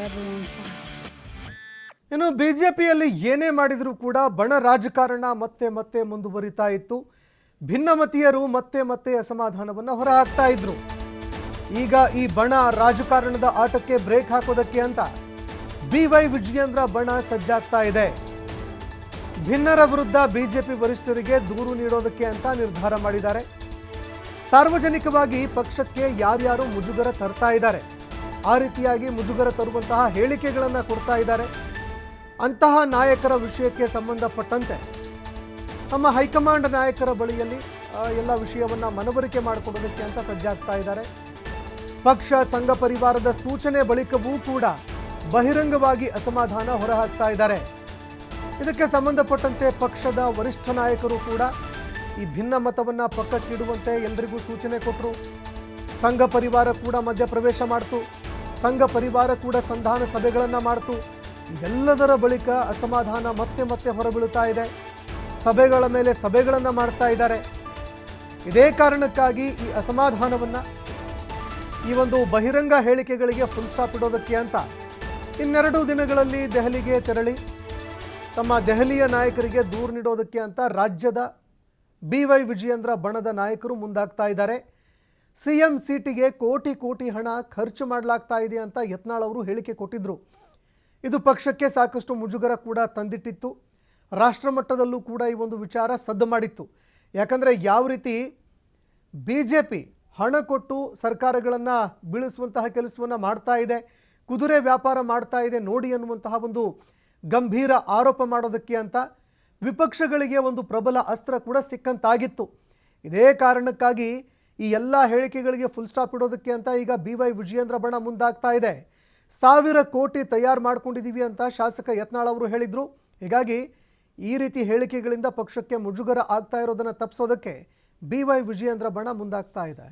everyone fine. ಇನ್ನು ಬಿಜೆಪಿಯಲ್ಲಿ ಏನೇ ಮಾಡಿದರೂ ಕೂಡ ಬಣ ರಾಜಕಾರಣ ಮತ್ತೆ ಮತ್ತೆ ಮುಂದುವರಿತಾ ಇತ್ತು. ಭಿನ್ನಮತೀಯರು ಮತ್ತೆ ಮತ್ತೆ ಅಸಮಾಧಾನವನ್ನು ಹೊರಹಾಕ್ತಾ ಇದ್ರು. ಈಗ ಈ ಬಣ ರಾಜಕಾರಣದ ಆಟಕ್ಕೆ ಬ್ರೇಕ್ ಹಾಕೋದಕ್ಕೆ ಅಂತ BY ವಿಜಯೇಂದ್ರ ಬಣ ಸಜ್ಜಾಗ್ತಾ ಇದೆ. ಭಿನ್ನರ ವಿರುದ್ಧ ಬಿಜೆಪಿ ವರಿಷ್ಠರಿಗೆ ದೂರು ನೀಡೋದಕ್ಕೆ ಅಂತ ನಿರ್ಧಾರ ಮಾಡಿದ್ದಾರೆ. ಸಾರ್ವಜನಿಕವಾಗಿ ಪಕ್ಷಕ್ಕೆ ಯಾರ್ಯಾರು ಮುಜುಗರ ತರ್ತಾ ಇದ್ದಾರೆ, ಆ ರೀತಿಯಾಗಿ ಮುಜುಗರ ತರುವಂತಹ ಹೇಳಿಕೆಗಳನ್ನು ಕೊಡ್ತಾ ಇದ್ದಾರೆ. ಅಂತಹ ನಾಯಕರ ವಿಷಯಕ್ಕೆ ಸಂಬಂಧಪಟ್ಟಂತೆ ನಮ್ಮ ಹೈಕಮಾಂಡ್ ನಾಯಕರ ಬಳಿಯಲ್ಲಿ ಎಲ್ಲ ವಿಷಯವನ್ನು ಮನವರಿಕೆ ಮಾಡಿಕೊಡೋದಕ್ಕೆ ಅಂತ ಸಜ್ಜಾಗ್ತಾ ಇದ್ದಾರೆ. ಪಕ್ಷ ಸಂಘ ಪರಿವಾರದ ಸೂಚನೆ ಬಳಿಕವೂ ಕೂಡ ಬಹಿರಂಗವಾಗಿ ಅಸಮಾಧಾನ ಹೊರಹಾಕ್ತಾ ಇದ್ದಾರೆ. ಇದಕ್ಕೆ ಸಂಬಂಧಪಟ್ಟಂತೆ ಪಕ್ಷದ ವರಿಷ್ಠ ನಾಯಕರು ಕೂಡ ಈ ಭಿನ್ನ ಮತವನ್ನು ಪಕ್ಕಕ್ಕಿಡುವಂತೆ ಎಲ್ಲರಿಗೂ ಸೂಚನೆ ಕೊಟ್ಟರು. ಸಂಘ ಪರಿವಾರ ಕೂಡ ಮಧ್ಯಪ್ರವೇಶ ಮಾಡ್ತು. ಸಂಘ ಪರಿವಾರ ಕೂಡ ಸಂಧಾನ ಸಭೆಗಳನ್ನು ಮಾಡ್ತು. ಇದೆಲ್ಲದರ ಬಳಿಕ ಅಸಮಾಧಾನ ಮತ್ತೆ ಮತ್ತೆ ಹೊರಬೀಳುತ್ತಾ ಇದೆ. ಸಭೆಗಳ ಮೇಲೆ ಸಭೆಗಳನ್ನು ಮಾಡ್ತಾ ಇದ್ದಾರೆ. ಇದೇ ಕಾರಣಕ್ಕಾಗಿ ಈ ಅಸಮಾಧಾನವನ್ನು, ಈ ಒಂದು ಬಹಿರಂಗ ಹೇಳಿಕೆಗಳಿಗೆ ಫುಲ್ ಸ್ಟಾಪ್ ಇಡೋದಕ್ಕೆ ಅಂತ ಇನ್ನೆರಡು ದಿನಗಳಲ್ಲಿ ದೆಹಲಿಗೆ ತೆರಳಿ ತಮ್ಮ ದೆಹಲಿಯ ನಾಯಕರಿಗೆ ದೂರು ನೀಡೋದಕ್ಕೆ ಅಂತ ರಾಜ್ಯದ BY ವಿಜಯೇಂದ್ರ ಬಣದ ನಾಯಕರು ಮುಂದಾಗ್ತಾ ಇದ್ದಾರೆ. CM ಸೀಟಿಗೆ ಕೋಟಿ ಕೋಟಿ ಹಣ ಖರ್ಚು ಮಾಡಲಾಗ್ತಾ ಇದೆ ಅಂತ ಯತ್ನಾಳ್ ಅವರು ಹೇಳಿಕೆ ಕೊಟ್ಟಿದ್ದರು. ಇದು ಪಕ್ಷಕ್ಕೆ ಸಾಕಷ್ಟು ಮುಜುಗರ ಕೂಡ ತಂದಿಟ್ಟಿತ್ತು. ರಾಷ್ಟ್ರಮಟ್ಟದಲ್ಲೂ ಕೂಡ ಈ ಒಂದು ವಿಚಾರ ಸದ್ದು ಮಾಡಿತ್ತು. ಯಾಕಂದರೆ ಯಾವ ರೀತಿ BJP ಹಣ ಕೊಟ್ಟು ಸರ್ಕಾರಗಳನ್ನು ಬೀಳಿಸುವಂತಹ ಕೆಲಸವನ್ನು ಮಾಡ್ತಾ ಇದೆ, ಕುದುರೆ ವ್ಯಾಪಾರ ಮಾಡ್ತಾ ಇದೆ ನೋಡಿ ಅನ್ನುವಂತಹ ಒಂದು ಗಂಭೀರ ಆರೋಪ ಮಾಡೋದಕ್ಕೆ ಅಂತ ವಿಪಕ್ಷಗಳಿಗೆ ಒಂದು ಪ್ರಬಲ ಅಸ್ತ್ರ ಕೂಡ ಸಿಕ್ಕಂತಾಗಿತ್ತು. ಇದೇ ಕಾರಣಕ್ಕಾಗಿ ಈ ಎಲ್ಲ ಹೇಳಿಕೆಗಳಿಗೆ ಫುಲ್ ಸ್ಟಾಪ್ ಇಡೋದಕ್ಕೆ ಅಂತ ಈಗ BY ವಿಜಯೇಂದ್ರ ಬಣ ಮುಂದಾಗ್ತಾ ಇದೆ. 1000 ಕೋಟಿ ತಯಾರು ಮಾಡ್ಕೊಂಡಿದ್ದೀವಿ ಅಂತ ಶಾಸಕ ಯತ್ನಾಳ್ ಅವರು ಹೇಳಿದರು. ಹೀಗಾಗಿ ಈ ರೀತಿ ಹೇಳಿಕೆಗಳಿಂದ ಪಕ್ಷಕ್ಕೆ ಮುಜುಗರ ಆಗ್ತಾ ಇರೋದನ್ನು ತಪ್ಪಿಸೋದಕ್ಕೆ BY ವಿಜಯೇಂದ್ರ ಬಣ ಮುಂದಾಗ್ತಾ ಇದೆ.